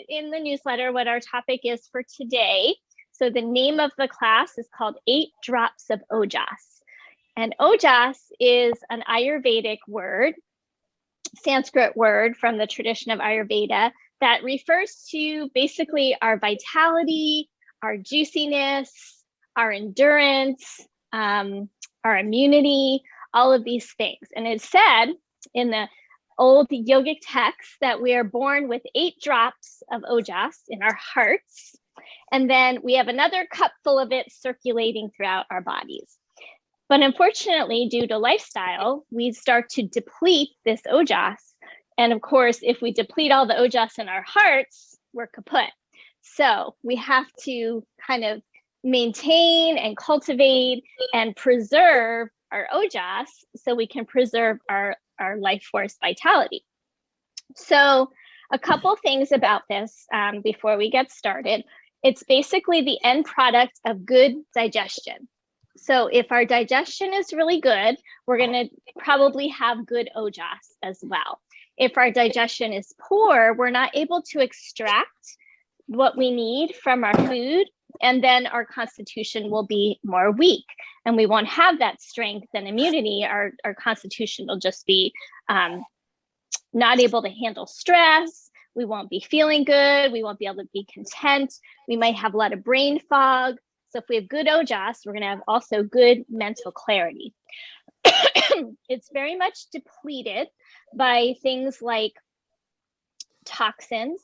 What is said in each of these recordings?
in the newsletter what our topic is for today. So the name of the class is called 8 Drops of Ojas. And Ojas is an Ayurvedic word, Sanskrit word from the tradition of Ayurveda that refers to basically our vitality, our juiciness, our endurance, our immunity, all of these things. And it's said in the old yogic texts that we are born with 8 drops of Ojas in our hearts. And then we have another cup full of it circulating throughout our bodies. But unfortunately, due to lifestyle, we start to deplete this Ojas. And of course, if we deplete all the Ojas in our hearts, we're kaput. So we have to kind of maintain and cultivate and preserve our Ojas so we can preserve our life force vitality. So a couple things about this before we get started. It's basically the end product of good digestion. So if our digestion is really good, we're going to probably have good Ojas as well. If our digestion is poor, we're not able to extract what we need from our food, and then our constitution will be more weak and we won't have that strength and immunity. Our constitution will just be not able to handle stress. We won't be feeling good. We won't be able to be content. We might have a lot of brain fog. So if we have good Ojas, we're going to have also good mental clarity. It's very much depleted by things like toxins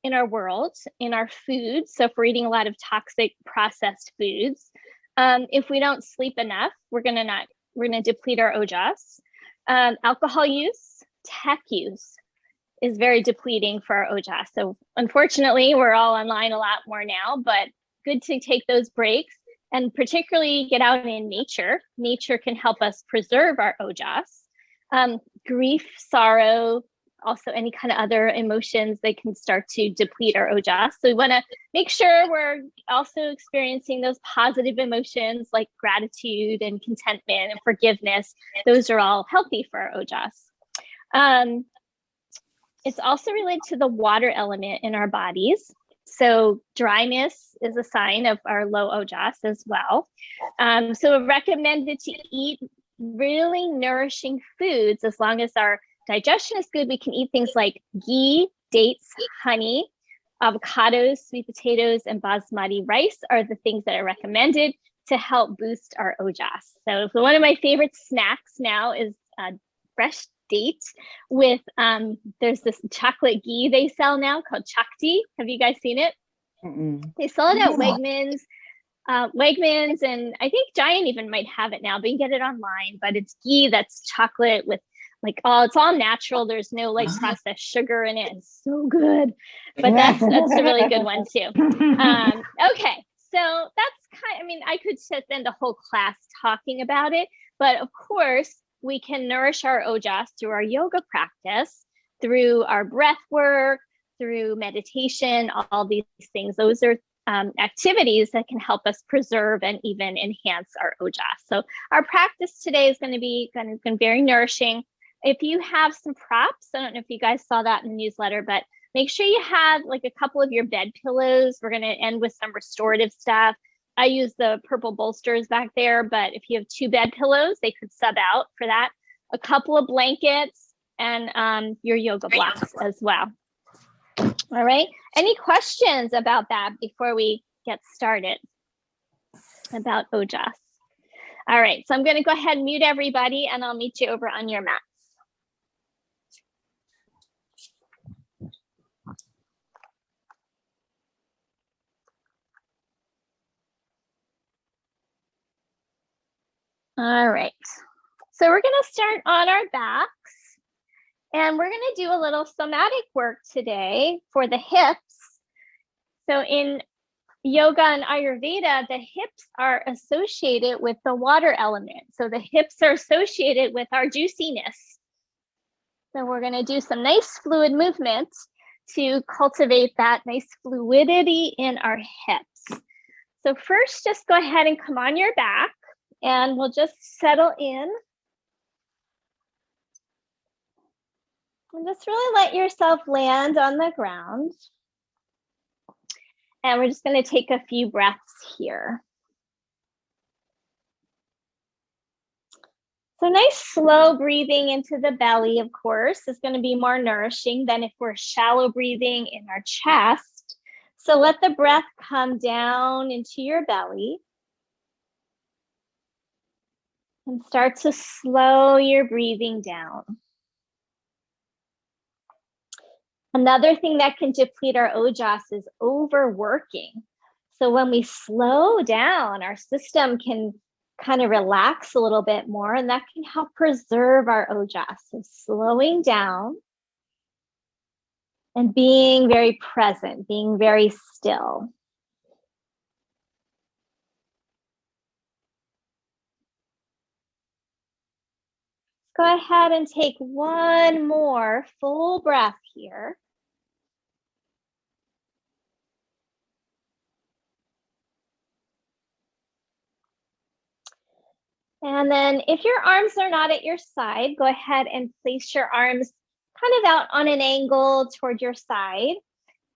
in our world, in our food. So if we're eating a lot of toxic processed foods, if we don't sleep enough, we're going to deplete our Ojas. Alcohol use, tech use is very depleting for our Ojas. So unfortunately, we're all online a lot more now, but good to take those breaks and particularly get out in nature. Nature can help us preserve our Ojas. Grief, sorrow, also any kind of other emotions, they can start to deplete our Ojas. So we want to make sure we're also experiencing those positive emotions like gratitude and contentment and forgiveness. Those are all healthy for our Ojas. It's also related to the water element in our bodies. So dryness is a sign of our low Ojas as well. So we're recommended to eat really nourishing foods. As long as our digestion is good, we can eat things like ghee, dates, honey, avocados, sweet potatoes, and basmati rice are the things that are recommended to help boost our Ojas. So one of my favorite snacks now is fresh date with, there's this chocolate ghee they sell now called Chakti. Have you guys seen it? They sell it at Wegmans. And I think Giant even might have it now, but you can get it online. But it's ghee that's chocolate with like, it's all natural. There's no like processed sugar in it. It's so good. But that's a really good one too. Okay, so that's I could spend a whole class talking about it, but of course we can nourish our Ojas through our yoga practice, through our breath work, through meditation, all these things. Those are activities that can help us preserve and even enhance our Ojas. So our practice today is going to be very nourishing. If you have some props, I don't know if you guys saw that in the newsletter, but make sure you have like a couple of your bed pillows. We're going to end with some restorative stuff. I use the purple bolsters back there, but if you have 2 bed pillows, they could sub out for that. A couple of blankets and your yoga blocks as well. All right. Any questions about that before we get started about Ojas? All right. So I'm going to go ahead and mute everybody and I'll meet you over on your mats. All right, so we're going to start on our backs and we're going to do a little somatic work today for the hips. So in yoga and Ayurveda, the hips are associated with the water element. So the hips are associated with our juiciness. So we're going to do some nice fluid movement to cultivate that nice fluidity in our hips. So first, just go ahead and come on your back. And we'll just settle in and just really let yourself land on the ground. And we're just going to take a few breaths here. So nice slow breathing into the belly, of course, is going to be more nourishing than if we're shallow breathing in our chest. So let the breath come down into your belly. And start to slow your breathing down. Another thing that can deplete our ojas is overworking. So when we slow down, our system can kind of relax a little bit more, and that can help preserve our ojas. So slowing down and being very present, being very still. Go ahead and take one more full breath here. And then if your arms are not at your side, go ahead and place your arms kind of out on an angle toward your side.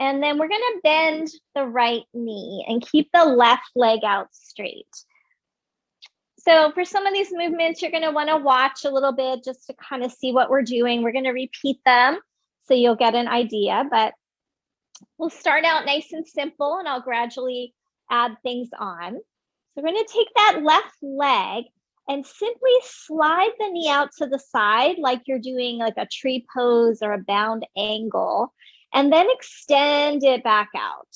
And then we're going to bend the right knee and keep the left leg out straight. So for some of these movements, you're going to want to watch a little bit just to kind of see what we're doing. We're going to repeat them so you'll get an idea, but we'll start out nice and simple and I'll gradually add things on. So we're going to take that left leg and simply slide the knee out to the side like you're doing like a tree pose or a bound angle, and then extend it back out.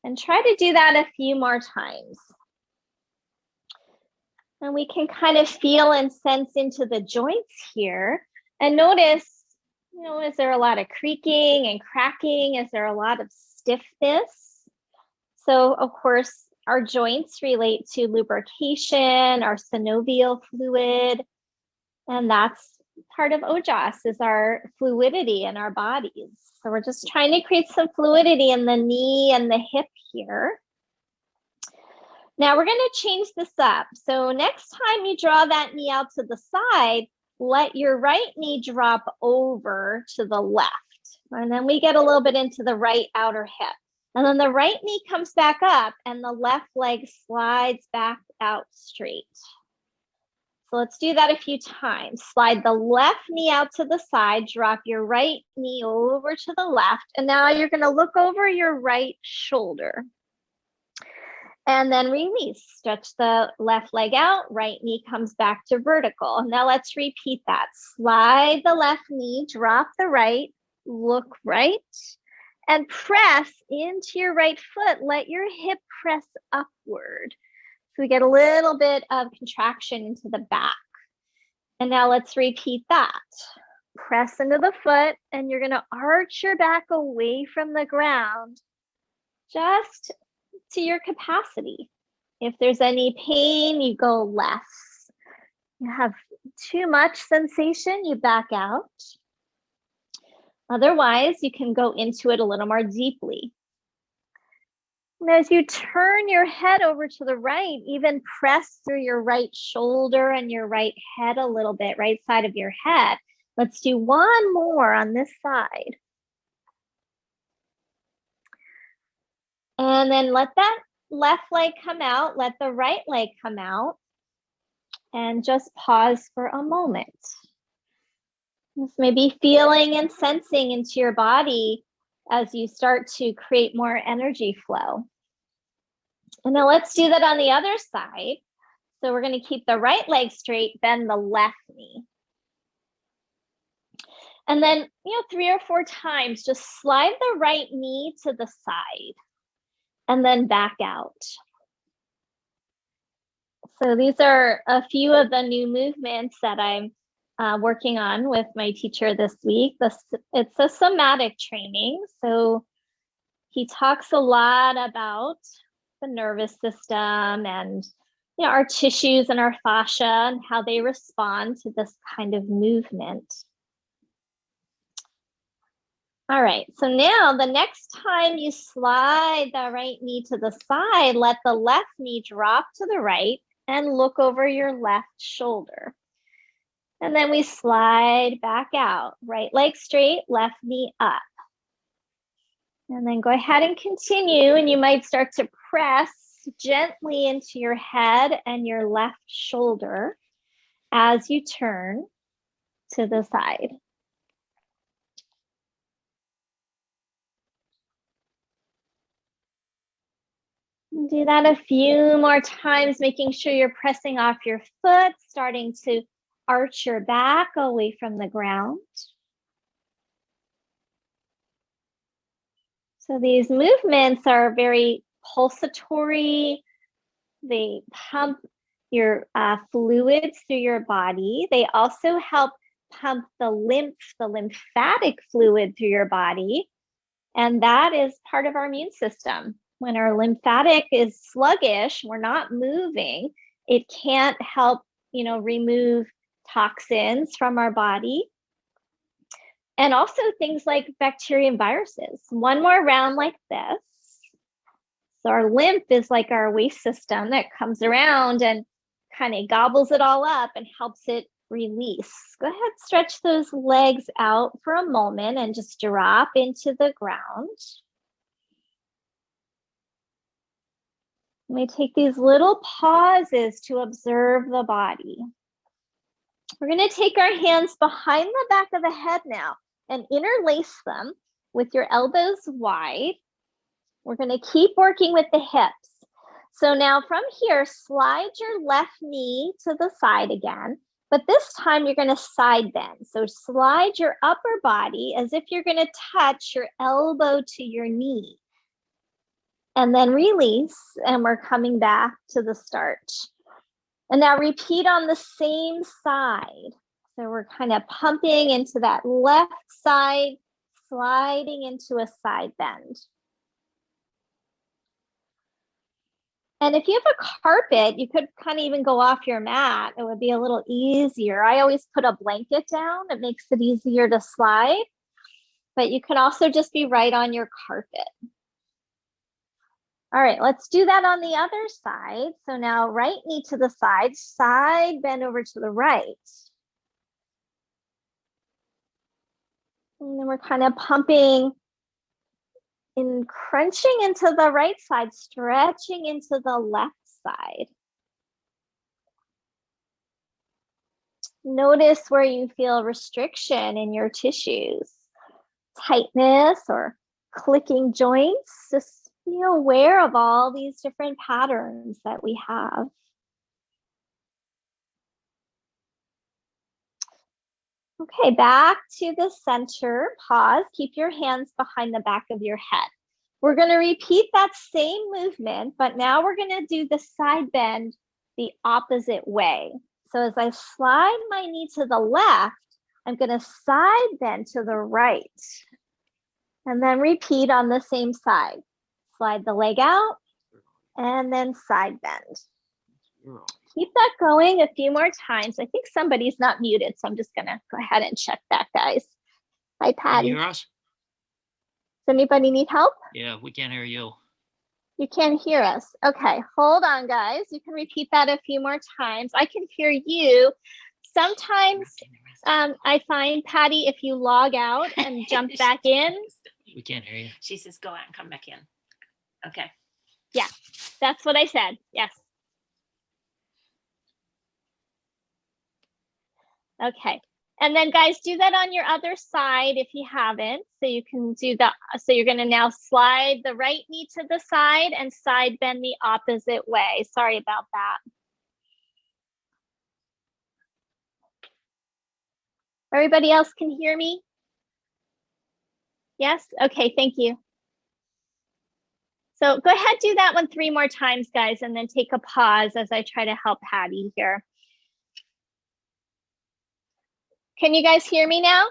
And try to do that a few more times. And we can kind of feel and sense into the joints here and notice, you know, is there a lot of creaking and cracking? Is there a lot of stiffness? So of course, our joints relate to lubrication, our synovial fluid, and that's part of ojas is our fluidity in our bodies. So we're just trying to create some fluidity in the knee and the hip here. Now we're going to change this up. So next time you draw that knee out to the side, let your right knee drop over to the left. And then we get a little bit into the right outer hip. And then the right knee comes back up and the left leg slides back out straight. So let's do that a few times. Slide the left knee out to the side, drop your right knee over to the left. And now you're going to look over your right shoulder. And then release. Stretch the left leg out, right knee comes back to vertical. Now let's repeat that. Slide the left knee, drop the right, look right, and press into your right foot. Let your hip press upward. So we get a little bit of contraction into the back. And now let's repeat that. Press into the foot, and you're going to arch your back away from the ground, just to your capacity. If there's any pain, you go less. You have too much sensation, you back out. Otherwise, you can go into it a little more deeply. And as you turn your head over to the right, even press through your right shoulder and your right head a little bit, right side of your head. Let's do one more on this side. And then let that left leg come out, let the right leg come out, and just pause for a moment. Just maybe feeling and sensing into your body as you start to create more energy flow. And now let's do that on the other side. So we're going to keep the right leg straight, bend the left knee. And then, 3 or 4 times, just slide the right knee to the side. And then back out. So these are a few of the new movements that I'm working on with my teacher this week. It's a somatic training. So he talks a lot about the nervous system and our tissues and our fascia and how they respond to this kind of movement. All right, so now the next time you slide the right knee to the side, let the left knee drop to the right and look over your left shoulder. And then we slide back out, right leg straight, left knee up. And then go ahead and continue, and you might start to press gently into your head and your left shoulder as you turn to the side. Do that a few more times, making sure you're pressing off your foot, starting to arch your back away from the ground. So these movements are very pulsatory. They pump your fluids through your body. They also help pump the lymphatic fluid through your body. And that is part of our immune system. When our lymphatic is sluggish, we're not moving, it can't help, remove toxins from our body. And also things like bacteria and viruses. One more round like this. So our lymph is like our waste system that comes around and kind of gobbles it all up and helps it release. Go ahead, stretch those legs out for a moment and just drop into the ground. We take these little pauses to observe the body. We're going to take our hands behind the back of the head now and interlace them with your elbows wide. We're going to keep working with the hips. So now from here, slide your left knee to the side again, but this time you're going to side bend. So slide your upper body as if you're going to touch your elbow to your knee. And then release, and we're coming back to the start. And now repeat on the same side. So we're kind of pumping into that left side, sliding into a side bend. And if you have a carpet, you could kind of even go off your mat. It would be a little easier. I always put a blanket down. It makes it easier to slide. But you can also just be right on your carpet. All right, let's do that on the other side. So now right knee to the side bend over to the right. And then we're kind of pumping and crunching into the right side, stretching into the left side. Notice where you feel restriction in your tissues, tightness or clicking joints. Just be aware of all these different patterns that we have. Okay, back to the center. Pause. Keep your hands behind the back of your head. We're going to repeat that same movement, but now we're going to do the side bend the opposite way. So as I slide my knee to the left, I'm going to side bend to the right. And then repeat on the same side. Slide the leg out and then side bend. Keep that going a few more times. I think somebody's not muted, so I'm just going to go ahead and check that, guys. Hi, Patty. Can you hear us? Does anybody need help? Yeah, we can't hear you. You can't hear us. Okay, hold on, guys. You can repeat that a few more times. I can hear you. Sometimes I find, Patty, if you log out and jump back in. We can't hear you. She says go out and come back in. Okay. Yeah, that's what I said. Yes. Okay. And then guys, do that on your other side if you haven't. So you can do that. So you're going to now slide the right knee to the side and side bend the opposite way. Sorry about that. Everybody else can hear me? Yes? Okay, thank you. So go ahead, do that one 3 more times, guys, and then take a pause as I try to help Patty here. Can you guys hear me now?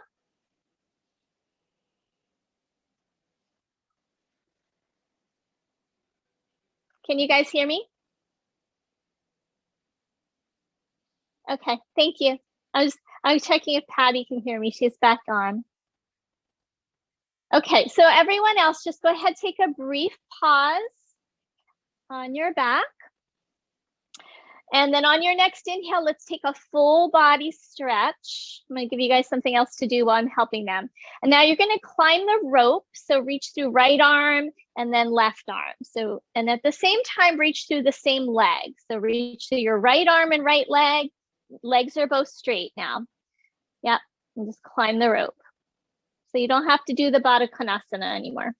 Can you guys hear me? Okay, thank you. I was checking if Patty can hear me. She's back on. Okay, so everyone else, just go ahead, take a brief pause on your back. And then on your next inhale, let's take a full body stretch. I'm going to give you guys something else to do while I'm helping them. And now you're going to climb the rope. So reach through right arm and then left arm. So, and at the same time, reach through the same leg. So reach through your right arm and right leg. Legs are both straight now. Yep. And just climb the rope. So you don't have to do the Baddha Konasana anymore.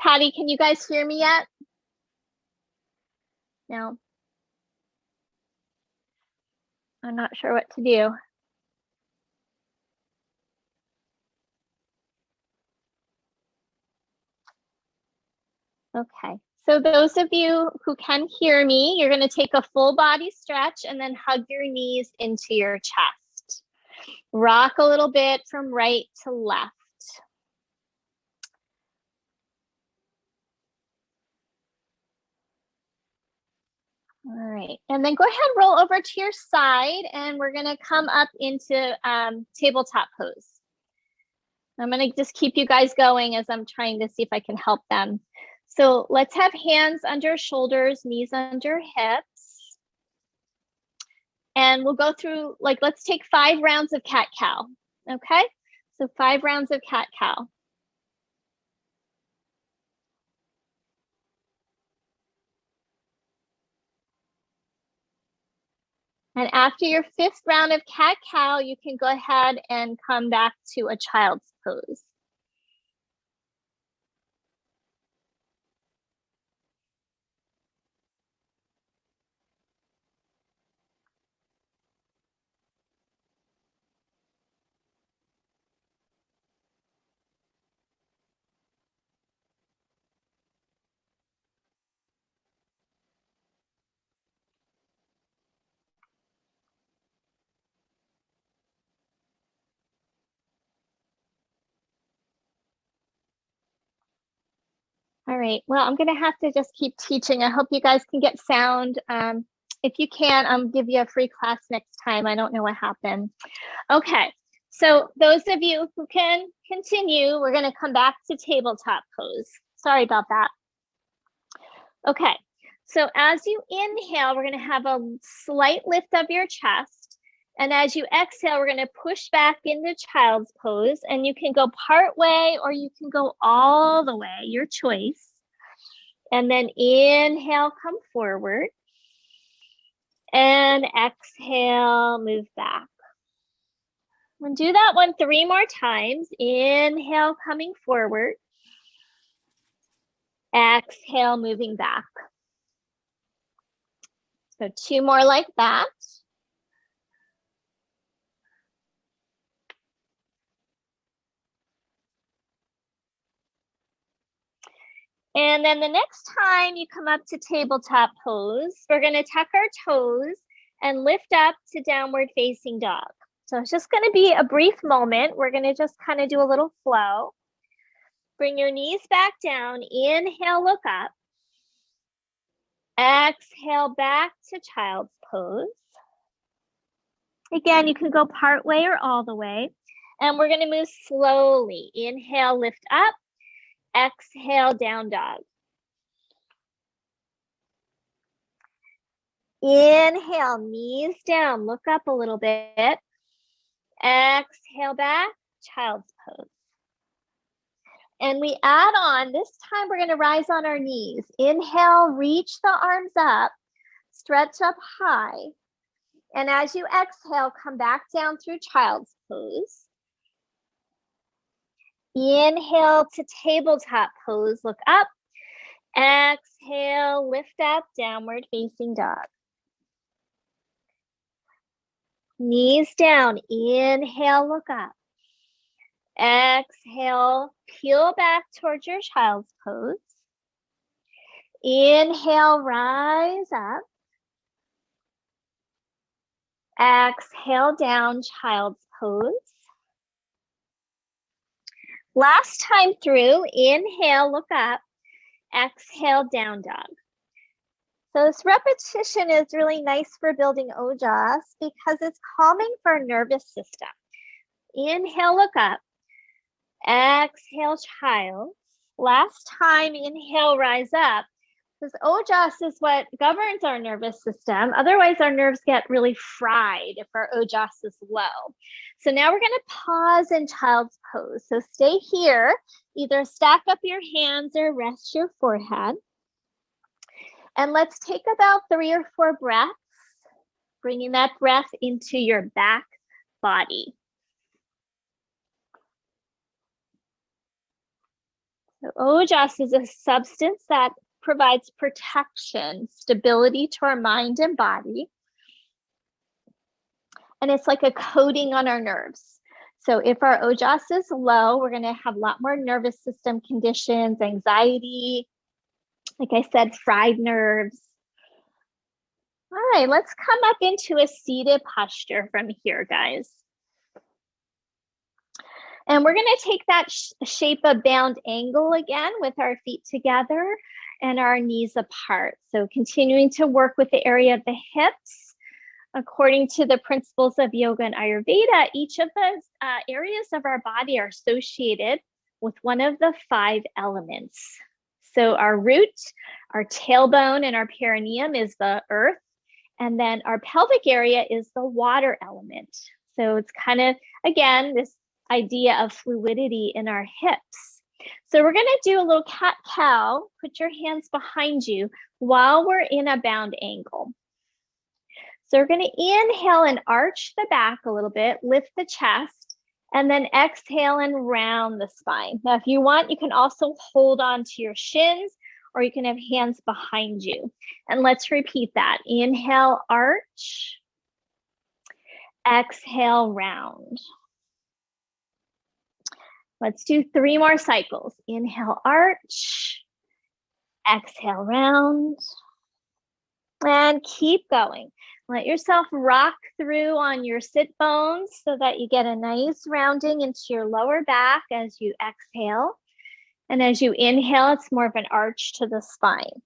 Patty, can you guys hear me yet? No. I'm not sure what to do. Okay, so those of you who can hear me, you're going to take a full body stretch and then hug your knees into your chest. Rock a little bit from right to left. All right, and then go ahead and roll over to your side and we're going to come up into tabletop pose. I'm going to just keep you guys going as I'm trying to see if I can help them. So let's have hands under shoulders, knees under hips. And we'll go through, like, let's take 5 rounds of cat-cow, okay? So 5 rounds of cat-cow. And after your 5th round of cat-cow, you can go ahead and come back to a child's pose. All right, well, I'm gonna have to just keep teaching. I hope you guys can get sound. If you can, I'll give you a free class next time. I don't know what happened. Okay, so those of you who can continue, we're gonna come back to tabletop pose. Sorry about that. Okay, so as you inhale, we're gonna have a slight lift of your chest. And as you exhale, we're gonna push back into child's pose, and you can go part way or you can go all the way, your choice. And then inhale, come forward. And exhale, move back. And do that one 3 more times. Inhale, coming forward. Exhale, moving back. So 2 more like that. And then the next time you come up to tabletop pose, we're going to tuck our toes and lift up to downward facing dog. So it's just going to be a brief moment. We're going to just kind of do a little flow. Bring your knees back down. Inhale, look up. Exhale, back to child's pose. Again, you can go part way or all the way. And we're going to move slowly. Inhale, lift up. Exhale, down dog. Inhale, knees down. Look up a little bit. Exhale, back, child's pose. And we add on, this time we're going to rise on our knees. Inhale, reach the arms up, stretch up high. And as you exhale, come back down through child's pose. Inhale to tabletop pose, look up. Exhale, lift up, downward facing dog. Knees down, inhale, look up. Exhale, peel back towards your child's pose. Inhale, rise up. Exhale, down, child's pose. Last time through, inhale, look up. Exhale, down dog. So this repetition is really nice for building Ojas because it's calming for our nervous system. Inhale, look up. Exhale, child. Last time, inhale, rise up. Because Ojas is what governs our nervous system. Otherwise, our nerves get really fried if our Ojas is low. So now we're going to pause in child's pose. So stay here, either stack up your hands or rest your forehead. And let's take about 3 or 4 breaths, bringing that breath into your back body. So Ojas is a substance that provides protection, stability to our mind and body. And it's like a coating on our nerves. So if our Ojas is low, we're going to have a lot more nervous system conditions, anxiety, like I said, fried nerves. All right, let's come up into a seated posture from here, guys. And we're going to take that shape of bound angle again with our feet together and our knees apart. So continuing to work with the area of the hips. According to the principles of yoga and Ayurveda, each of the areas of our body are associated with one of the 5 elements. So our root, our tailbone, and our perineum is the earth. And then our pelvic area is the water element. So it's kind of, again, this idea of fluidity in our hips. So we're going to do a little cat-cow. Put your hands behind you while we're in a bound angle. So we're going to inhale and arch the back a little bit, lift the chest, and then exhale and round the spine. Now, if you want, you can also hold on to your shins, or you can have hands behind you. And let's repeat that. Inhale, arch. Exhale, round. Let's do 3 more cycles. Inhale, arch. Exhale, round. And keep going. Let yourself rock through on your sit bones so that you get a nice rounding into your lower back as you exhale. And as you inhale, it's more of an arch to the spine.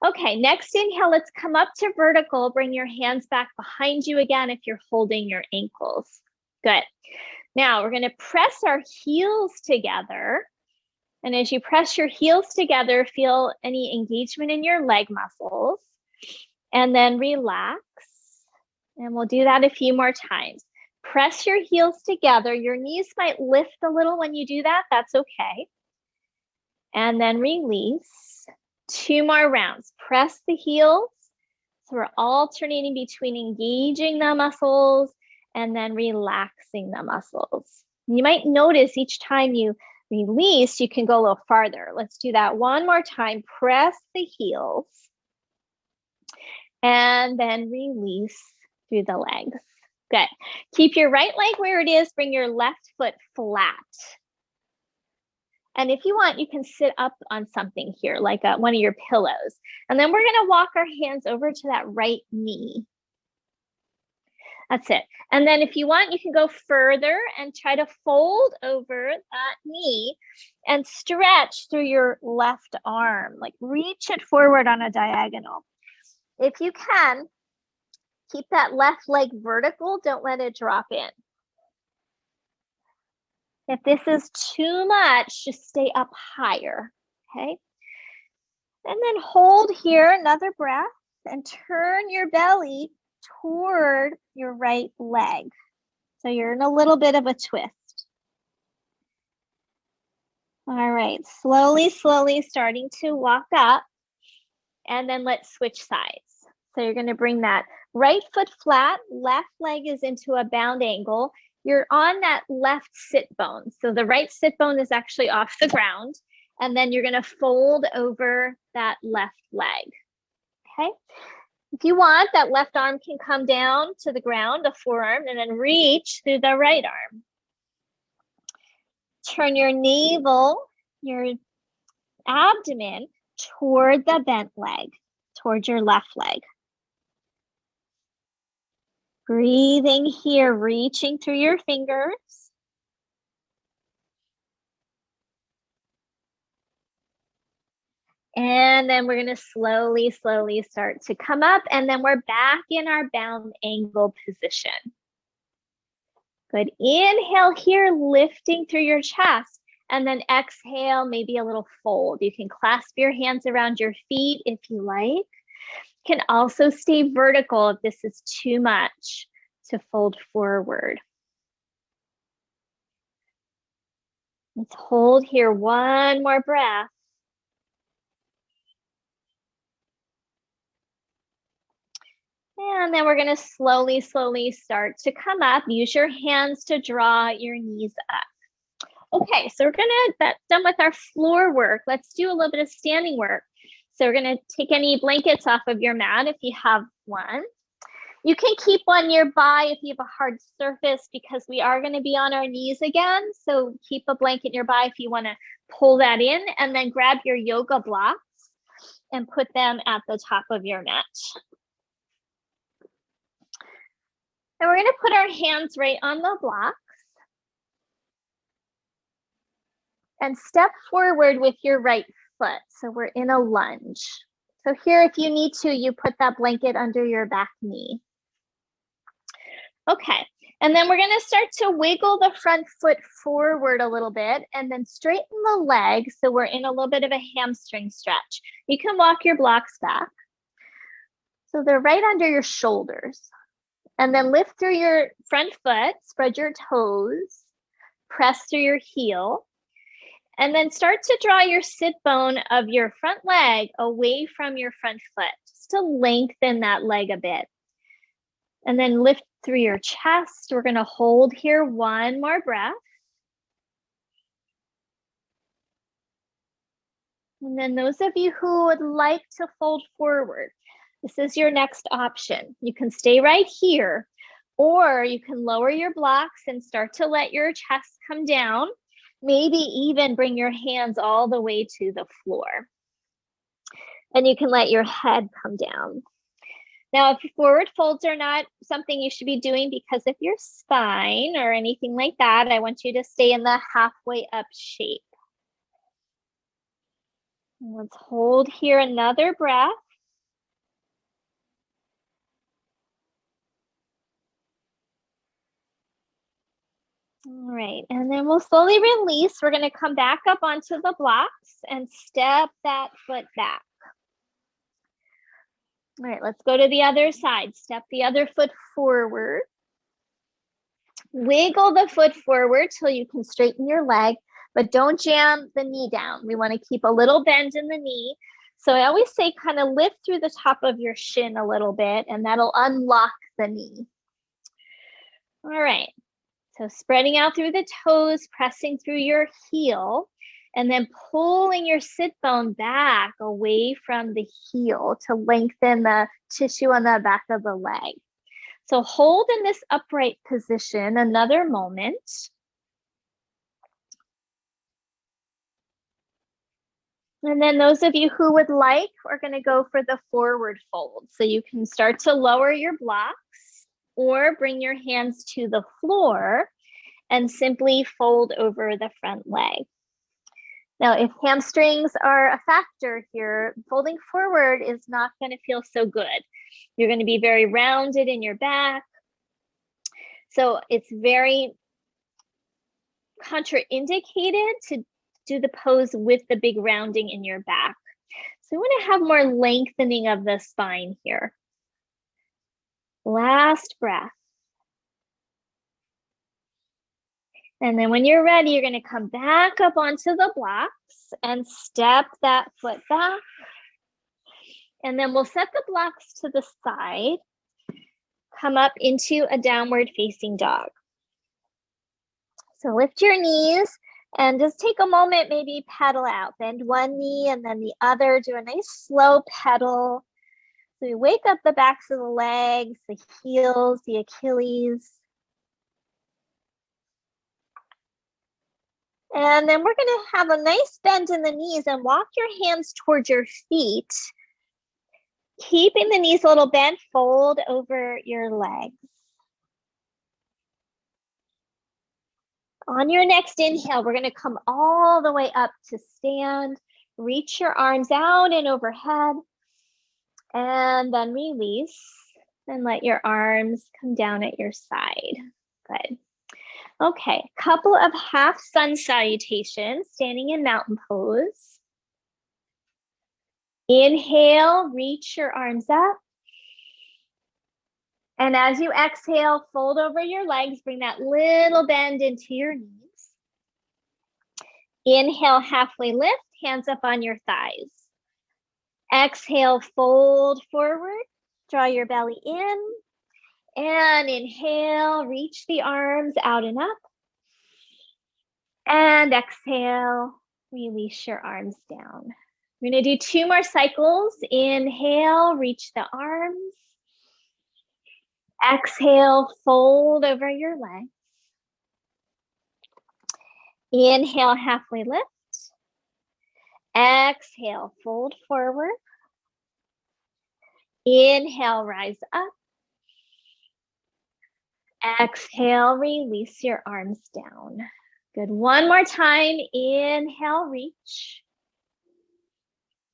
Okay, next inhale, let's come up to vertical. Bring your hands back behind you again if you're holding your ankles. Good. Now we're going to press our heels together. And as you press your heels together, feel any engagement in your leg muscles. And then relax. And we'll do that a few more times. Press your heels together. Your knees might lift a little when you do that. That's okay. And then release. 2 more rounds. Press the heels. So we're alternating between engaging the muscles and then relaxing the muscles. You might notice each time you release, you can go a little farther. Let's do that one more time. Press the heels. And then release through the legs. Good. Keep your right leg where it is. Bring your left foot flat. And if you want, you can sit up on something here, like one of your pillows. And then we're going to walk our hands over to that right knee. That's it. And then if you want, you can go further and try to fold over that knee and stretch through your left arm. Like reach it forward on a diagonal. If you can, keep that left leg vertical. Don't let it drop in. If this is too much, just stay up higher, okay? And then hold here, another breath, and turn your belly toward your right leg. So you're in a little bit of a twist. All right, slowly, slowly starting to walk up. And then let's switch sides. So you're going to bring that right foot flat, left leg is into a bound angle. You're on that left sit bone. So the right sit bone is actually off the ground. And then you're going to fold over that left leg. Okay. If you want, that left arm can come down to the ground, the forearm, and then reach through the right arm. Turn your navel, your abdomen toward the bent leg, toward your left leg. Breathing here, reaching through your fingers. And then we're going to slowly, slowly start to come up. And then we're back in our bound angle position. Good. Inhale here, lifting through your chest. And then exhale, maybe a little fold. You can clasp your hands around your feet if you like. You can also stay vertical if this is too much to fold forward. Let's hold here one more breath. And then we're going to slowly start to come up. Use your hands to draw your knees up. Okay, so that's done with our floor work. Let's do a little bit of standing work. So we're going to take any blankets off of your mat if you have one. You can keep one nearby if you have a hard surface because we are going to be on our knees again. So keep a blanket nearby if you want to pull that in, and then grab your yoga blocks and put them at the top of your mat. And we're going to put our hands right on the blocks and step forward with your right foot. So we're in a lunge. So here, if you need to, you put that blanket under your back knee. Okay, and then we're going to start to wiggle the front foot forward a little bit and then straighten the leg. So we're in a little bit of a hamstring stretch. You can walk your blocks back. So they're right under your shoulders. And then lift through your front foot, spread your toes, press through your heel, and then start to draw your sit bone of your front leg away from your front foot, just to lengthen that leg a bit. And then lift through your chest. We're going to hold here one more breath. And then those of you who would like to fold forward, this is your next option. You can stay right here, or you can lower your blocks and start to let your chest come down. Maybe even bring your hands all the way to the floor. And you can let your head come down. Now, if forward folds are not something you should be doing because of your spine or anything like that, I want you to stay in the halfway up shape. Let's hold here another breath. All right, and then we'll slowly release. We're going to come back up onto the blocks and step that foot back. All right, let's go to the other side. Step the other foot forward. Wiggle the foot forward till you can straighten your leg, but don't jam the knee down. We want to keep a little bend in the knee. So I always say kind of lift through the top of your shin a little bit, and that'll unlock the knee. All right. So spreading out through the toes, pressing through your heel, and then pulling your sit bone back away from the heel to lengthen the tissue on the back of the leg. So hold in this upright position another moment. And then those of you who would like, are going to go for the forward fold. So you can start to lower your blocks or bring your hands to the floor and simply fold over the front leg. Now, if hamstrings are a factor here, folding forward is not going to feel so good. You're going to be very rounded in your back. So it's very contraindicated to do the pose with the big rounding in your back. So we want to have more lengthening of the spine here. Last breath. And then when you're ready, you're going to come back up onto the blocks and step that foot back. And then we'll set the blocks to the side, come up into a downward facing dog. So lift your knees and just take a moment, maybe pedal out. Bend one knee and then the other. Do a nice slow pedal. So we wake up the backs of the legs, the heels, the Achilles. And then we're going to have a nice bend in the knees and walk your hands towards your feet. Keeping the knees a little bent, fold over your legs. On your next inhale, we're going to come all the way up to stand. Reach your arms out and overhead. And then release. And let your arms come down at your side. Good. Okay, a couple of half sun salutations, standing in mountain pose. Inhale, reach your arms up. And as you exhale, fold over your legs, bring that little bend into your knees. Inhale, halfway lift, hands up on your thighs. Exhale, fold forward, draw your belly in. And inhale, reach the arms out and up. And exhale, release your arms down. We're gonna do 2 more cycles. Inhale, reach the arms. Exhale, fold over your legs. Inhale, halfway lift. Exhale, fold forward. Inhale, rise up. Exhale, release your arms down. Good, one more time. Inhale, reach.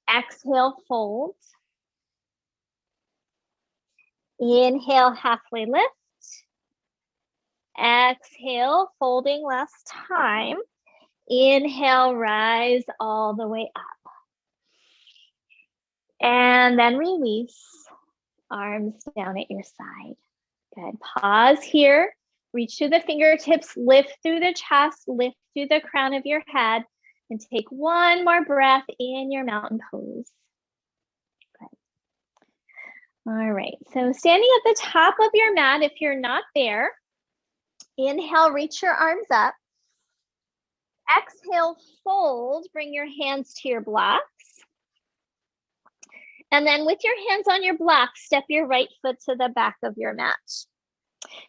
Exhale, fold. Inhale, halfway lift. Exhale, folding last time. Inhale, rise all the way up. And then release, arms down at your side. Good, pause here. Reach through the fingertips, lift through the chest, lift through the crown of your head, and take one more breath in your mountain pose. Good. All right, so standing at the top of your mat, if you're not there, inhale, reach your arms up. Exhale, fold, bring your hands to your blocks. And then with your hands on your blocks, step your right foot to the back of your mat.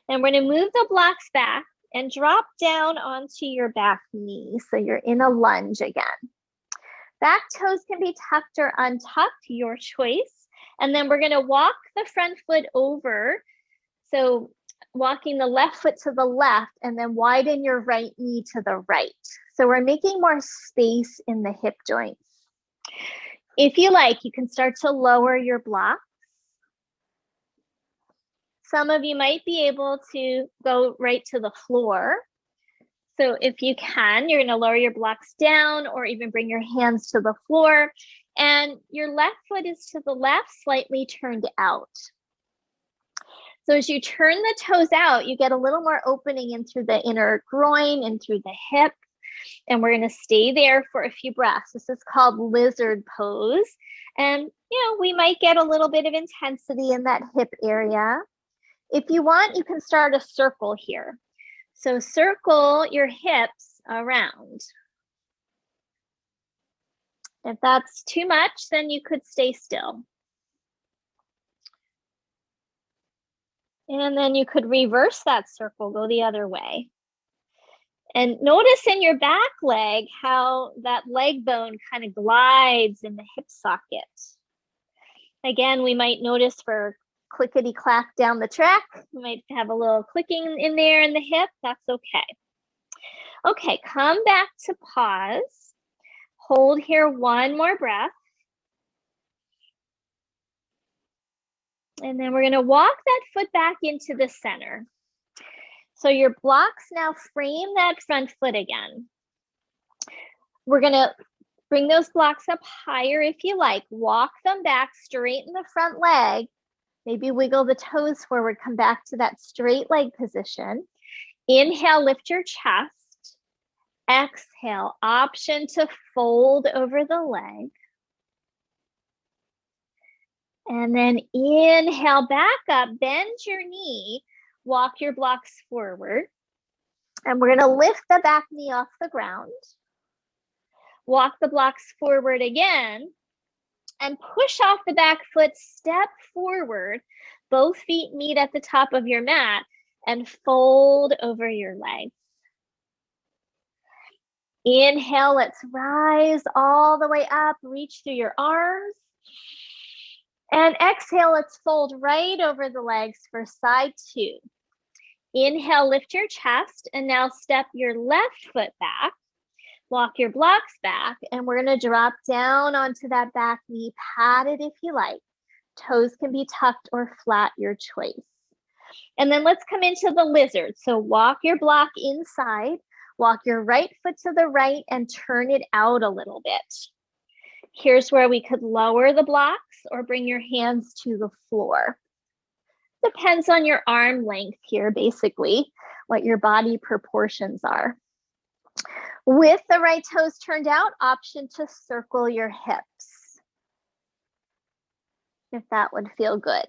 And we're gonna move the blocks back and drop down onto your back knee. So you're in a lunge again. Back toes can be tucked or untucked, your choice. And then we're gonna walk the front foot over. So walking the left foot to the left and then widen your right knee to the right. So we're making more space in the hip joints. If you like, you can start to lower your blocks. Some of you might be able to go right to the floor. So if you can, you're gonna lower your blocks down or even bring your hands to the floor. And your left foot is to the left, slightly turned out. So as you turn the toes out, you get a little more opening in through the inner groin and through the hip. And we're gonna stay there for a few breaths. This is called lizard pose. And we might get a little bit of intensity in that hip area. If you want, you can start a circle here. So circle your hips around. If that's too much, then you could stay still. And then you could reverse that circle, go the other way. And notice in your back leg how that leg bone kind of glides in the hip socket. Again, we might notice for clickety clack down the track, you might have a little clicking in there in the hip. That's okay. Okay, come back to pause. Hold here one more breath. And then we're gonna walk that foot back into the center. So your blocks now frame that front foot again. We're gonna bring those blocks up higher if you like. Walk them back, straighten the front leg. Maybe wiggle the toes forward, come back to that straight leg position. Inhale, lift your chest. Exhale, option to fold over the leg. And then inhale, back up, bend your knee, walk your blocks forward. And we're gonna lift the back knee off the ground. Walk the blocks forward again. And push off the back foot, step forward. Both feet meet at the top of your mat and fold over your legs. Inhale, let's rise all the way up, reach through your arms. And exhale, let's fold right over the legs for side 2. Inhale, lift your chest, and now step your left foot back. Walk your blocks back, and we're gonna drop down onto that back knee, padded if you like. Toes can be tucked or flat, your choice. And then let's come into the lizard. So walk your block inside, walk your right foot to the right and turn it out a little bit. Here's where we could lower the blocks or bring your hands to the floor. Depends on your arm length here, basically, what your body proportions are. With the right toes turned out, option to circle your hips, if that would feel good.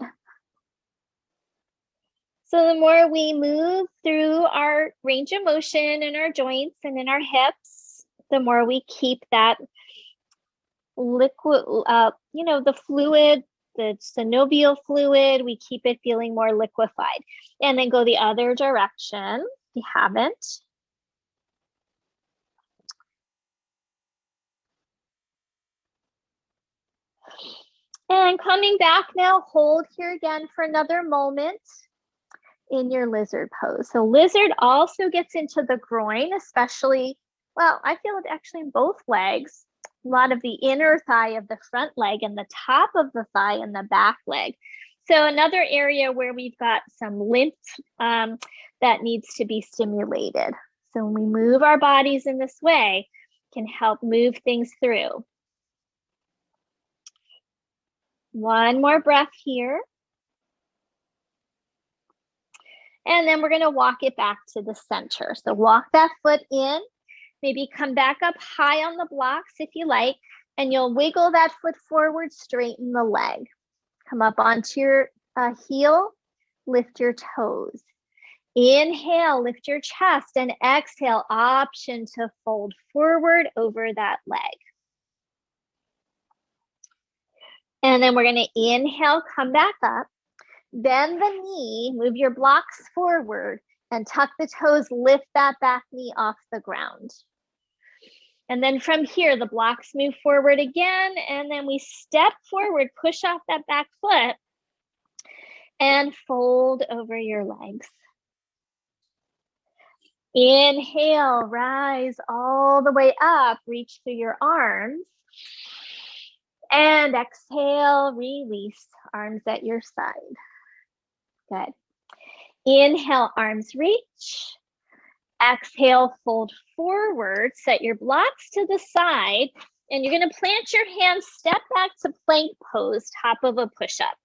So the more we move through our range of motion in our joints and in our hips, the more we keep that liquid, the fluid, the synovial fluid, we keep it feeling more liquefied. And then go the other direction if you haven't. And coming back now, hold here again for another moment in your lizard pose. So lizard also gets into the groin, especially, well, I feel it actually in both legs. A lot of the inner thigh of the front leg and the top of the thigh and the back leg. So another area where we've got some lymph that needs to be stimulated. So when we move our bodies in this way, can help move things through. One more breath here. And then we're going to walk it back to the center. So walk that foot in, maybe come back up high on the blocks if you like, and you'll wiggle that foot forward, straighten the leg. Come up onto your heel, lift your toes. Inhale, lift your chest, and exhale, option to fold forward over that leg. And then we're going to inhale, come back up, bend the knee, move your blocks forward, and tuck the toes, lift that back knee off the ground. And then from here, the blocks move forward again, and then we step forward, push off that back foot, and fold over your legs. Inhale, rise all the way up, reach through your arms. And exhale, release, arms at your side. Good. Inhale, arms reach. Exhale, fold forward, set your blocks to the side, and you're going to plant your hands, step back to plank pose, top of a push-up.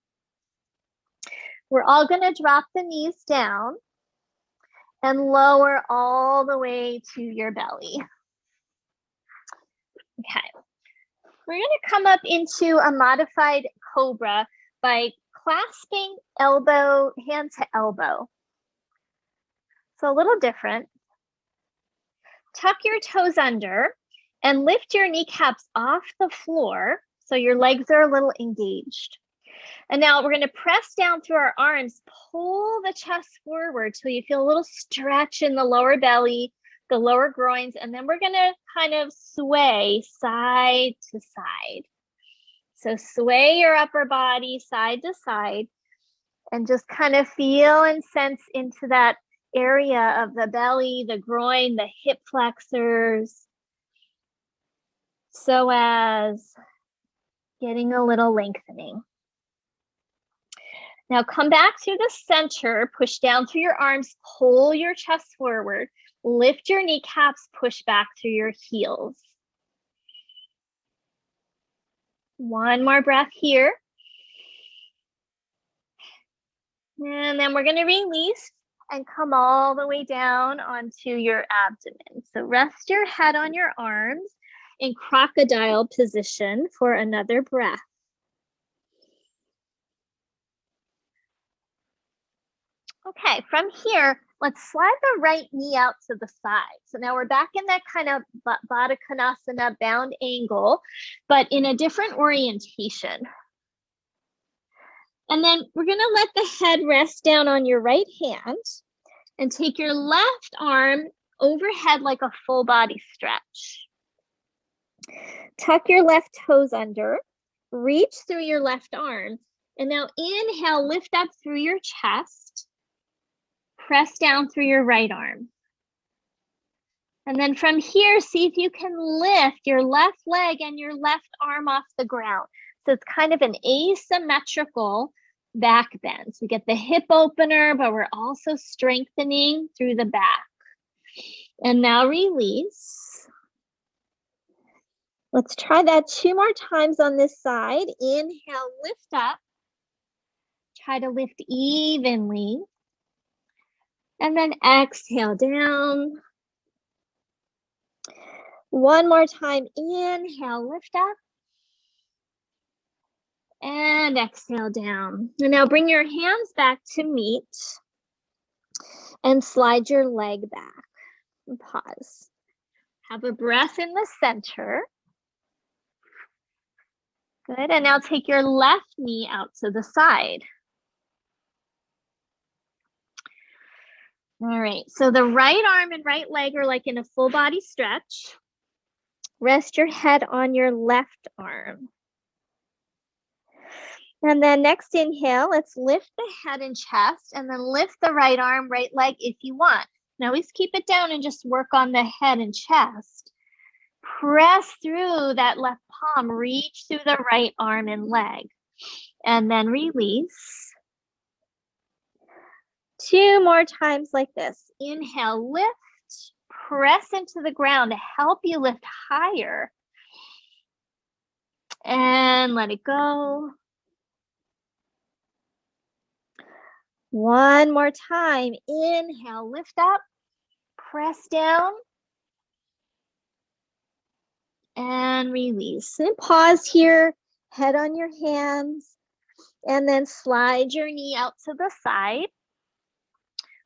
We're all going to drop the knees down and lower all the way to your belly. Okay. We're going to come up into a modified Cobra by clasping elbow, hand to elbow. So a little different. Tuck your toes under and lift your kneecaps off the floor so your legs are a little engaged. And now we're going to press down through our arms, pull the chest forward till you feel a little stretch in the lower belly, the lower groins, and then we're going to kind of sway side to side. So sway your upper body side to side and just kind of feel and sense into that area of the belly, the groin, the hip flexors, so as getting a little lengthening. Now come back to the center, push down through your arms, pull your chest forward, lift your kneecaps, push back through your heels. One more breath here. And then we're going to release and come all the way down onto your abdomen. So rest your head on your arms in crocodile position for another breath. Okay, from here, let's slide the right knee out to the side. So now we're back in that kind of Baddha Konasana bound angle, but in a different orientation. And then we're going to let the head rest down on your right hand and take your left arm overhead like a full body stretch. Tuck your left toes under, reach through your left arm, and now inhale, lift up through your chest, press down through your right arm. And then from here, see if you can lift your left leg and your left arm off the ground. So it's kind of an asymmetrical back bends. We get the hip opener, but we're also strengthening through the back. And now release. Let's try that 2 more times on this side. Inhale, lift up. Try to lift evenly. And then exhale down. One more time. Inhale, lift up. And exhale down. And now bring your hands back to meet. And slide your leg back. And pause. Have a breath in the center. Good. And now take your left knee out to the side. All right. So the right arm and right leg are like in a full body stretch. Rest your head on your left arm. And then next inhale, let's lift the head and chest, and then lift the right arm, right leg if you want. Now always keep it down and just work on the head and chest. Press through that left palm, reach through the right arm and leg, and then release. 2 more times like this. Inhale, lift, press into the ground to help you lift higher. And let it go. One more time. Inhale, lift up, press down, and release. And pause here, head on your hands, and then slide your knee out to the side.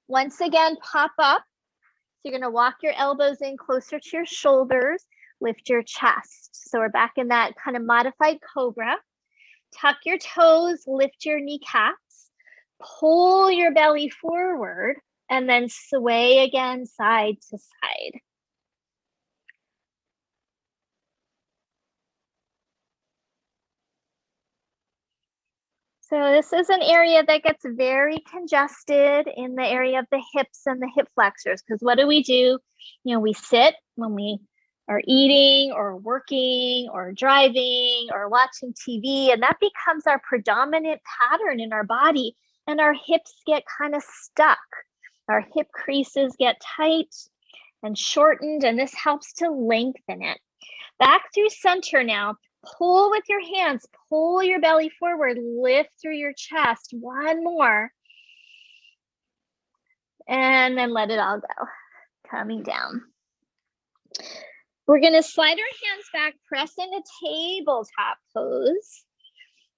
Once again, pop up. So you're gonna walk your elbows in closer to your shoulders, lift your chest. So we're back in that kind of modified Cobra. Tuck your toes, lift your kneecaps. Pull your belly forward and then sway again side to side. So this is an area that gets very congested in the area of the hips and the hip flexors, because what do? You know, we sit when we are eating or working or driving or watching TV, and that becomes our predominant pattern in our body. And our hips get kind of stuck. Our hip creases get tight and shortened, and this helps to lengthen it. Back through center now. Pull with your hands, pull your belly forward, lift through your chest. One more. And then let it all go. Coming down. We're going to slide our hands back, press into tabletop pose.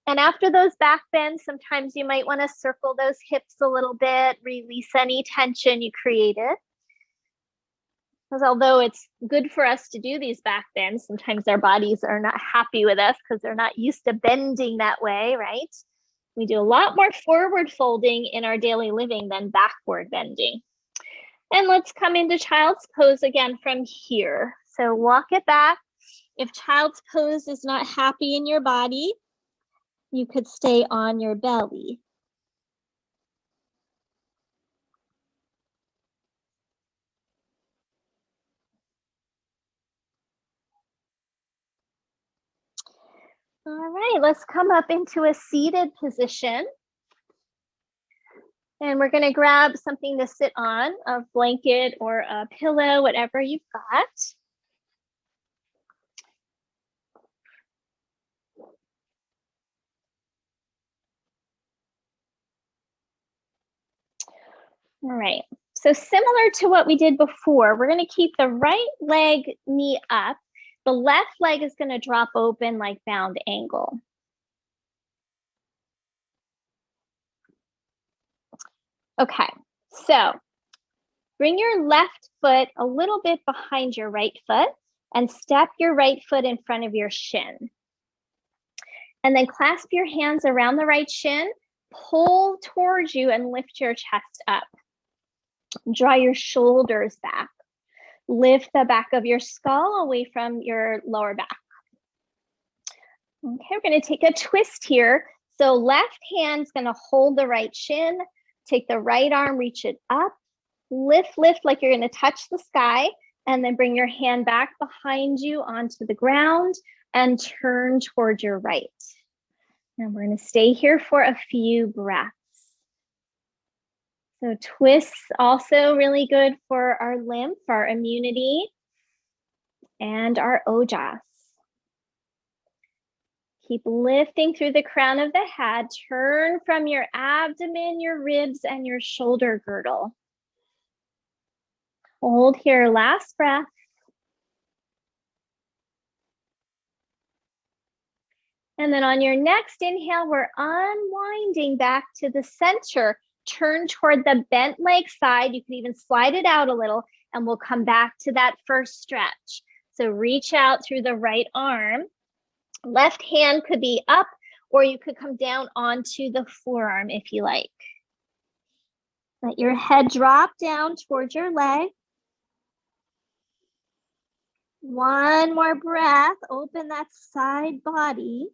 And after those back bends, sometimes you might want to circle those hips a little bit, release any tension you created. Because although it's good for us to do these back bends, sometimes our bodies are not happy with us because they're not used to bending that way, right? We do a lot more forward folding in our daily living than backward bending. And let's come into child's pose again from here. So walk it back. If child's pose is not happy in your body, you could stay on your belly. All right, let's come up into a seated position. And we're gonna grab something to sit on, a blanket or a pillow, whatever you've got. All right, so similar to what we did before, we're gonna keep the right leg knee up. The left leg is gonna drop open like bound angle. Okay, so bring your left foot a little bit behind your right foot and step your right foot in front of your shin. And then clasp your hands around the right shin, pull towards you and lift your chest up. Draw your shoulders back. Lift the back of your skull away from your lower back. Okay, we're gonna take a twist here. So left hand's gonna hold the right shin, take the right arm, reach it up, lift like you're gonna touch the sky, and then bring your hand back behind you onto the ground and turn toward your right. And we're going to stay here for a few breaths. So twists also really good for our lymph, our immunity, and our ojas. Keep lifting through the crown of the head. Turn from your abdomen, your ribs, and your shoulder girdle. Hold here, last breath. And then on your next inhale, we're unwinding back to the center. Turn toward the bent leg side. You can even slide it out a little, and we'll come back to that first stretch. So reach out through the right arm. Left hand could be up, or you could come down onto the forearm if you like. Let your head drop down towards your leg. One more breath. Open that side body.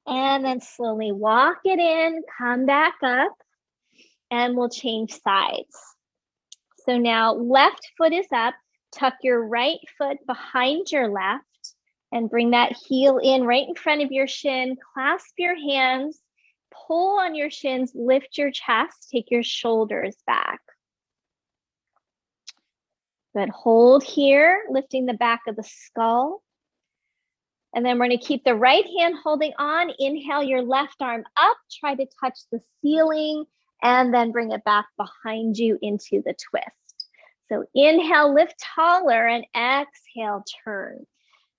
And then slowly walk it in, come back up, and we'll change sides. So now left foot is up. Tuck your right foot behind your left and bring that heel in right in front of your shin. Clasp your hands, pull on your shins, lift your chest, take your shoulders back. Good, hold here, lifting the back of the skull. And then we're going to keep the right hand holding on. Inhale your left arm up, try to touch the ceiling, and then bring it back behind you into the twist. So inhale, lift taller, and exhale, turn.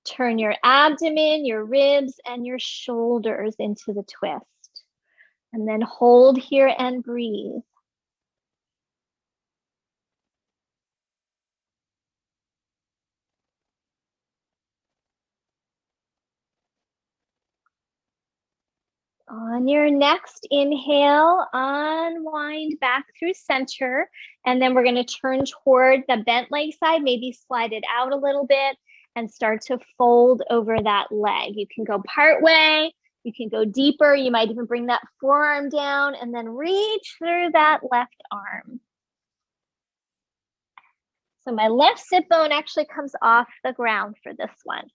Turn your abdomen, your ribs, and your shoulders into the twist. And then hold here and breathe. On your next inhale, unwind back through center, and then we're going to turn toward the bent leg side, maybe slide it out a little bit and start to fold over that leg. You can go part way, you can go deeper, you might even bring that forearm down and then reach through that left arm. So my left sit bone actually comes off the ground for this one.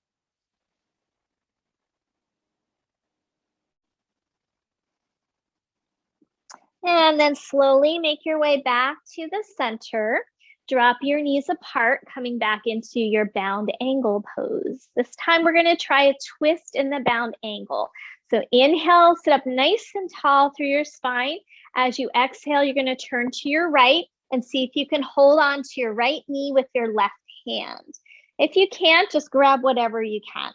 And then slowly make your way back to the center. Drop your knees apart, coming back into your bound angle pose. This time we're going to try a twist in the bound angle. So inhale, sit up nice and tall through your spine. As you exhale, you're going to turn to your right and see if you can hold on to your right knee with your left hand. If you can't, just grab whatever you can.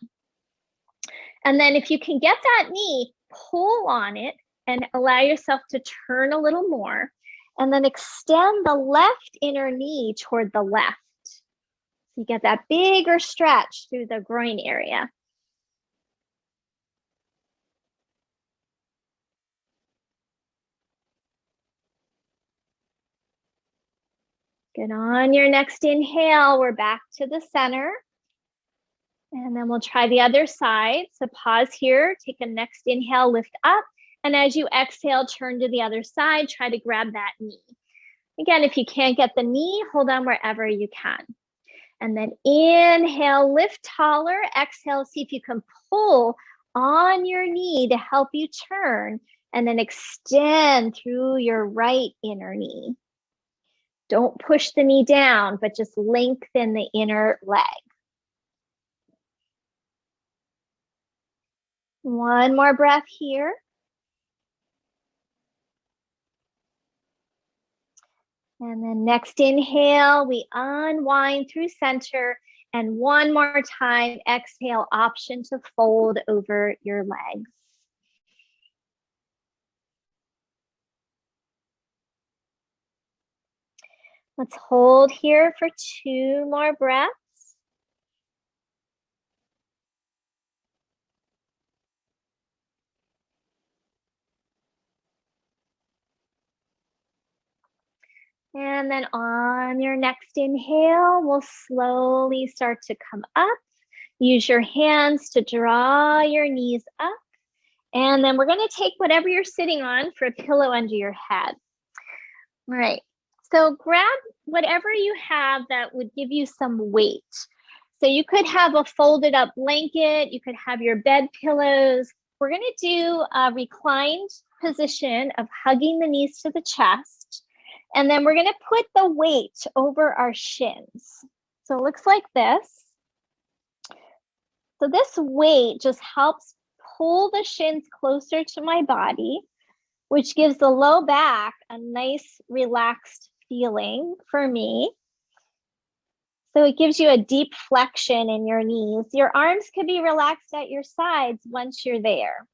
And then if you can get that knee, pull on it and allow yourself to turn a little more. And then extend the left inner knee toward the left. So you get that bigger stretch through the groin area. Good. On your next inhale, we're back to the center. And then we'll try the other side. So pause here, take a next inhale, lift up. And as you exhale, turn to the other side, try to grab that knee. Again, if you can't get the knee, hold on wherever you can. And then inhale, lift taller. Exhale, see if you can pull on your knee to help you turn. And then extend through your right inner knee. Don't push the knee down, but just lengthen the inner leg. One more breath here. And then next inhale, we unwind through center. And one more time, exhale, option to fold over your legs. Let's hold here for 2 more breaths. And then on your next inhale, we'll slowly start to come up. Use your hands to draw your knees up. And then we're going to take whatever you're sitting on for a pillow under your head. All right. So grab whatever you have that would give you some weight. So you could have a folded up blanket, you could have your bed pillows. We're going to do a reclined position of hugging the knees to the chest. And then we're going to put the weight over our shins. So it looks like this. So this weight just helps pull the shins closer to my body, which gives the low back a nice relaxed feeling for me. So it gives you a deep flexion in your knees. Your arms could be relaxed at your sides once you're there.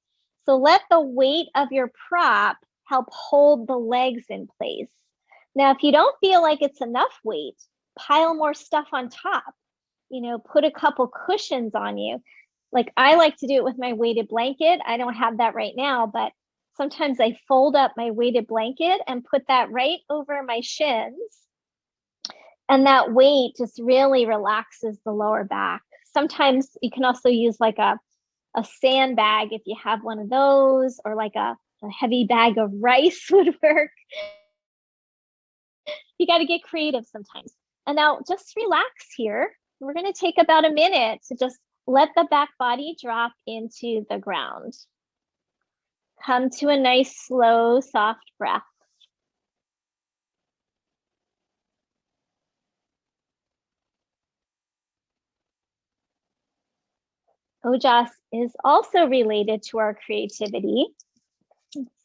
So let the weight of your prop help hold the legs in place. Now, if you don't feel like it's enough weight, pile more stuff on top. You know, put a couple cushions on you. Like I like to do it with my weighted blanket. I don't have that right now, but sometimes I fold up my weighted blanket and put that right over my shins. And that weight just really relaxes the lower back. Sometimes you can also use like a sandbag if you have one of those, or like a heavy bag of rice would work. You got to get creative sometimes. And now just relax here. We're going to take about a minute to just let the back body drop into the ground. Come to a nice, slow, soft breath. Ojas is also related to our creativity.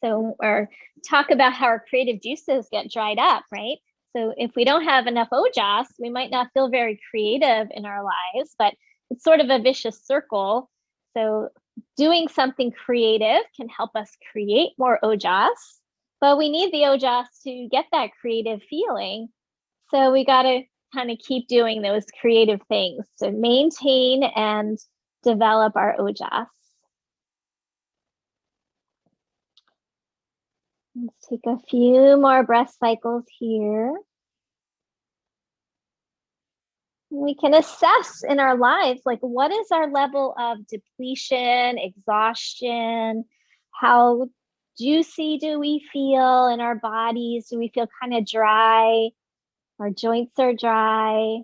So, or talk about how our creative juices get dried up, right? So if we don't have enough Ojas, we might not feel very creative in our lives, but it's sort of a vicious circle. So doing something creative can help us create more Ojas, but we need the Ojas to get that creative feeling. So we got to kind of keep doing those creative things to maintain and develop our Ojas. Let's take a few more breath cycles here. We can assess in our lives, like, what is our level of depletion, exhaustion? How juicy do we feel in our bodies? Do we feel kind of dry? Our joints are dry.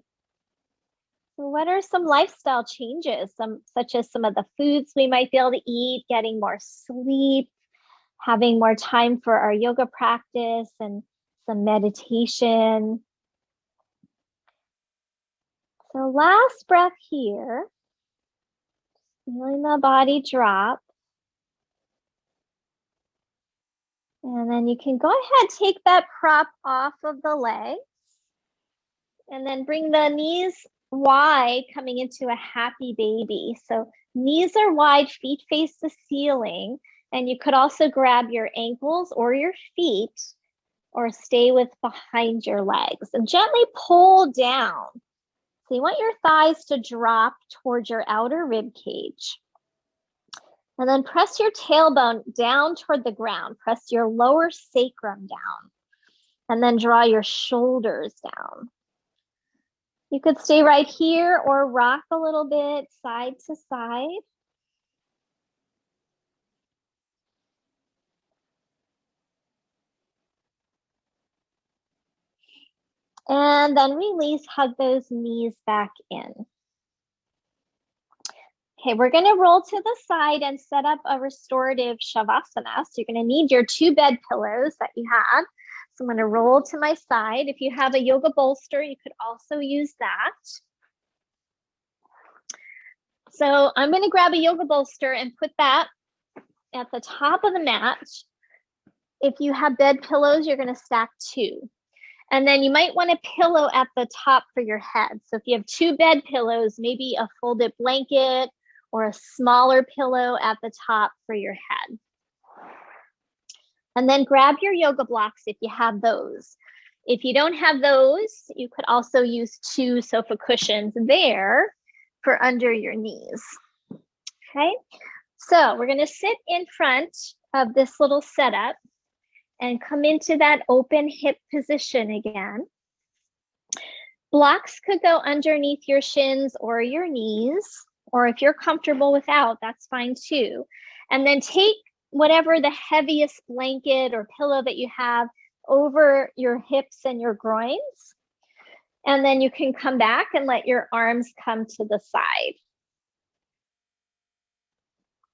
So what are some lifestyle changes, such as some of the foods we might be able to eat, getting more sleep, having more time for our yoga practice and some meditation? So last breath here, feeling the body drop. And then you can go ahead, take that prop off of the legs. And then bring the knees wide, coming into a happy baby. So knees are wide, feet face the ceiling. And you could also grab your ankles or your feet, or stay with behind your legs and gently pull down. So you want your thighs to drop towards your outer rib cage. And then press your tailbone down toward the ground. Press your lower sacrum down. And then draw your shoulders down. You could stay right here or rock a little bit side to side. And then release, hug those knees back in. Okay, we're going to roll to the side and set up a restorative Shavasana. So you're going to need your 2 bed pillows that you have. So I'm going to roll to my side. If you have a yoga bolster, you could also use that. So I'm going to grab a yoga bolster and put that at the top of the mat. If you have bed pillows, you're going to stack 2. And then you might want a pillow at the top for your head. So if you have 2 bed pillows, maybe a folded blanket or a smaller pillow at the top for your head. And then grab your yoga blocks if you have those. If you don't have those, you could also use 2 sofa cushions there for under your knees. Okay, so we're going to sit in front of this little setup and come into that open hip position again. Blocks could go underneath your shins or your knees, or if you're comfortable without, that's fine too. And then take whatever the heaviest blanket or pillow that you have over your hips and your groins. And then you can come back and let your arms come to the side.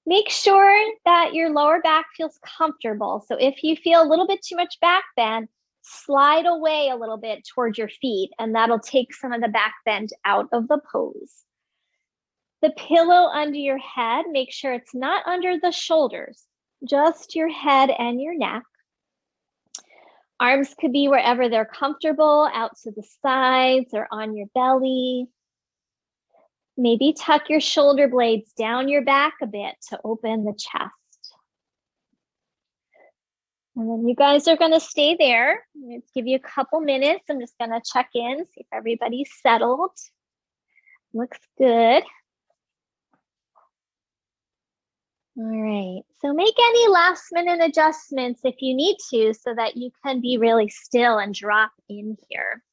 Make sure that your lower back feels comfortable. So if you feel a little bit too much back bend, slide away a little bit towards your feet, and that'll take some of the back bend out of the pose. The pillow under your head, make sure it's not under the shoulders, just your head and your neck. Arms could be wherever they're comfortable, out to the sides or on your belly. Maybe tuck your shoulder blades down your back a bit to open the chest. And then you guys are going to stay there. I'm going to give you a couple minutes. I'm just going to check in, see if everybody's settled. Looks good. All right, so make any last minute adjustments if you need to so that you can be really still and drop in here.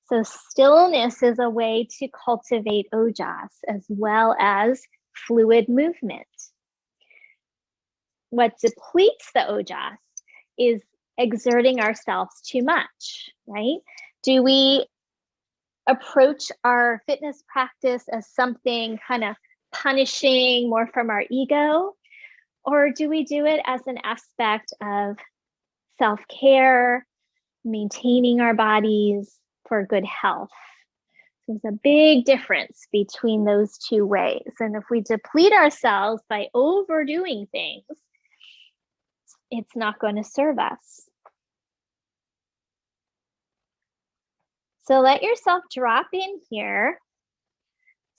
So stillness is a way to cultivate ojas as well as fluid movement. What depletes the ojas is exerting ourselves too much, right? Do we approach our fitness practice as something kind of punishing, more from our ego? Or do we do it as an aspect of self-care, maintaining our bodies for good health? There's a big difference between those two ways. And if we deplete ourselves by overdoing things, it's not going to serve us. So let yourself drop in here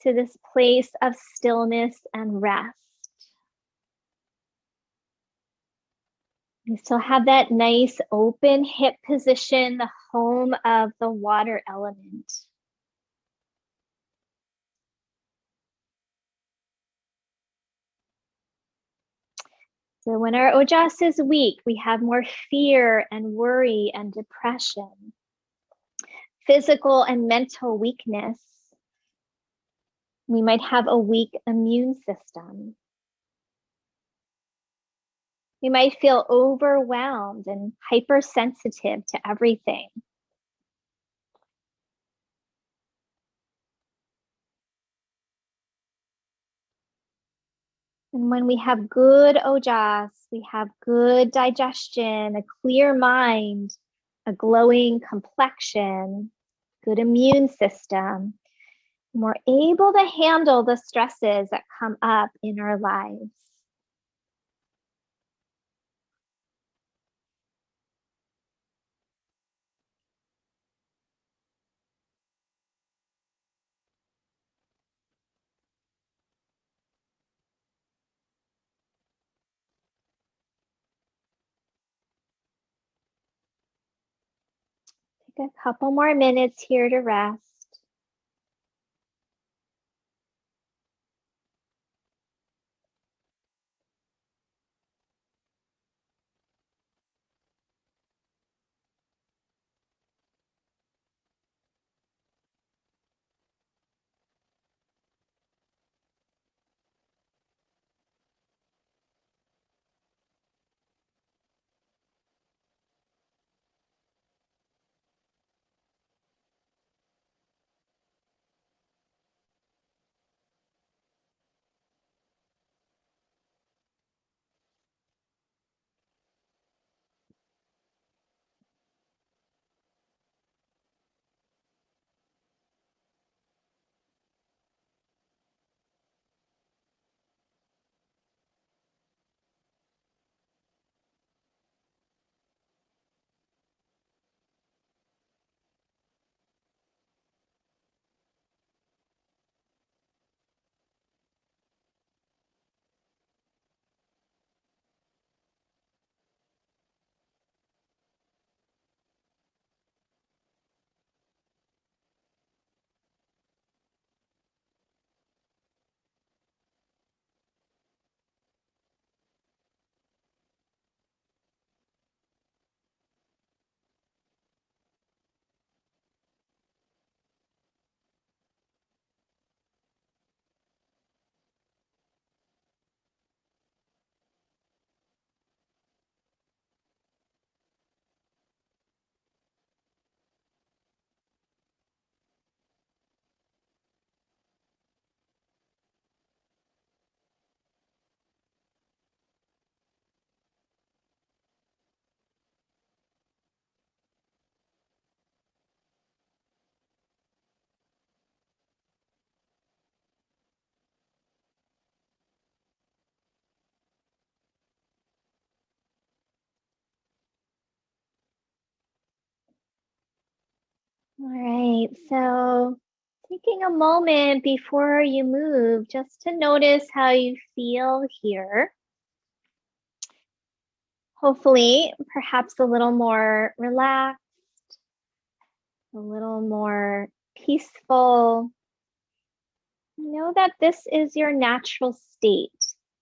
to this place of stillness and rest. You still have that nice open hip position, the home of the water element. So when our ojas is weak, we have more fear and worry and depression, physical and mental weakness. We might have a weak immune system. You might feel overwhelmed and hypersensitive to everything. And when we have good ojas, we have good digestion, a clear mind, a glowing complexion, good immune system, and we're able to handle the stresses that come up in our lives. Take a couple more minutes here to rest. All right, so taking a moment before you move just to notice how you feel here. Hopefully, perhaps a little more relaxed, a little more peaceful. Know that this is your natural state.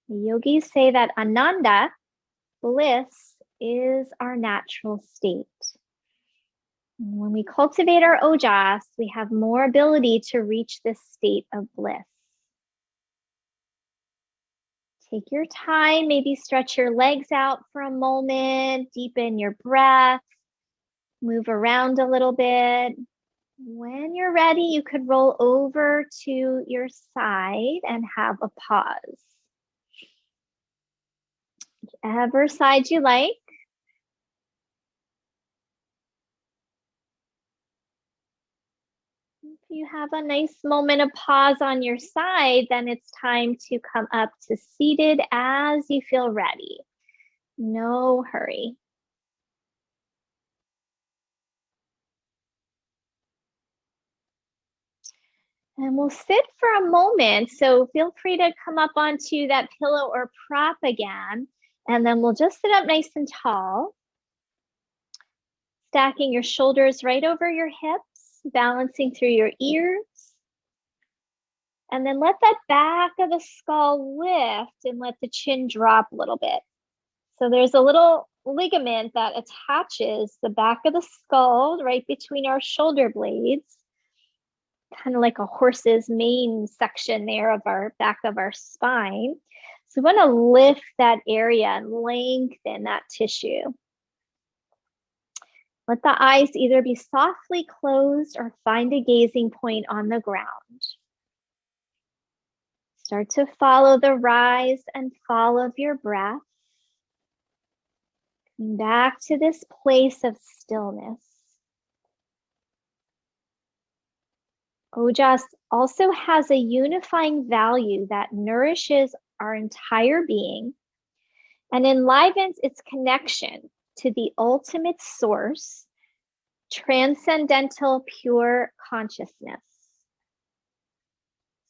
The yogis say that ananda, bliss, is our natural state. And when we cultivate our ojas, we have more ability to reach this state of bliss. Take your time, maybe stretch your legs out for a moment, deepen your breath, move around a little bit. When you're ready, you could roll over to your side and have a pause. Whichever side you like. If you have a nice moment of pause on your side, then it's time to come up to seated as you feel ready. No hurry. And we'll sit for a moment. So feel free to come up onto that pillow or prop again. And then we'll just sit up nice and tall. Stacking your shoulders right over your hips, balancing through your ears. And then let that back of the skull lift and let the chin drop a little bit. So there's a little ligament that attaches the back of the skull right between our shoulder blades. Kind of like a horse's mane section there of our back of our spine. So we want to lift that area and lengthen that tissue. Let the eyes either be softly closed or find a gazing point on the ground. Start to follow the rise and fall of your breath. Come back to this place of stillness. Ojas also has a unifying value that nourishes our entire being and enlivens its connection to the ultimate source, transcendental pure consciousness.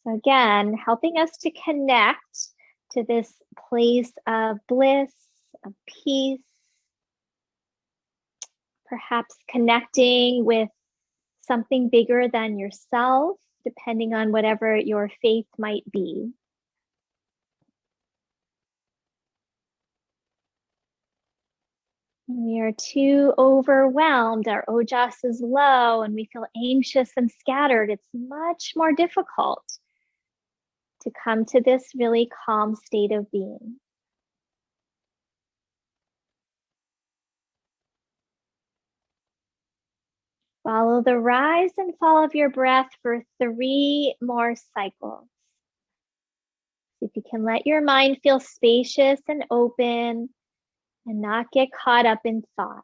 So again, helping us to connect to this place of bliss, of peace, perhaps connecting with something bigger than yourself, depending on whatever your faith might be. When we are too overwhelmed, our ojas is low, and we feel anxious and scattered, it's much more difficult to come to this really calm state of being. Follow the rise and fall of your breath for 3 more cycles. If you can let your mind feel spacious and open and not get caught up in thought.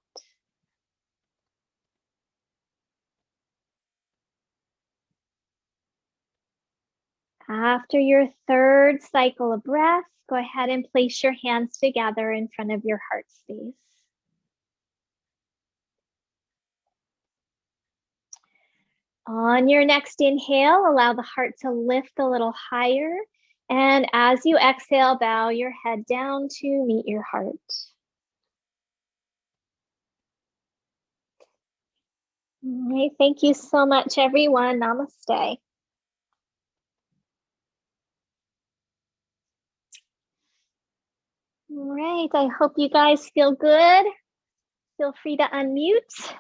After your 3rd cycle of breath, go ahead and place your hands together in front of your heart space. On your next inhale, allow the heart to lift a little higher. And as you exhale, bow your head down to meet your heart. All right, thank you so much, everyone. Namaste. All right, I hope you guys feel good. Feel free to unmute.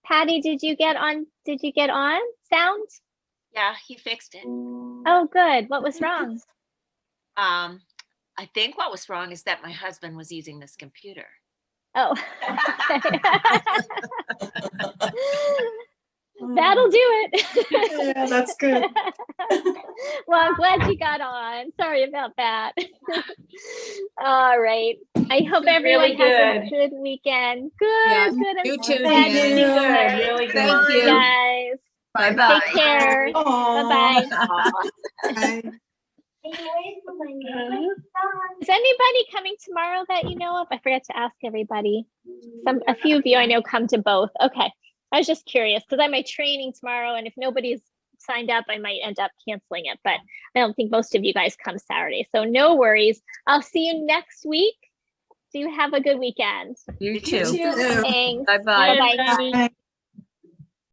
Patty, did you get on sound? Yeah, he fixed it. Oh, good. What was wrong? I think what was wrong is that my husband was using this computer. Oh, okay. That'll do it. Yeah, that's good. Well, I'm glad you got on. Sorry about that. All right. I hope everyone really has a good. good weekend. Good, Yeah, good. I'm you so too, glad Jan. you're doing Good, good. really good. Thank Bye, you. guys. Bye-bye. Take care. Aw. Bye-bye. Aw. Bye. Is anybody coming tomorrow that you know of? I forgot to ask everybody. A few of you I know come to both. Okay. I was just curious because I'm at training tomorrow, and if nobody's signed up, I might end up canceling it, but I don't think most of you guys come Saturday. So no worries. I'll see you next week. Do you have a good weekend? You too. Thanks. Bye-bye. Bye-bye.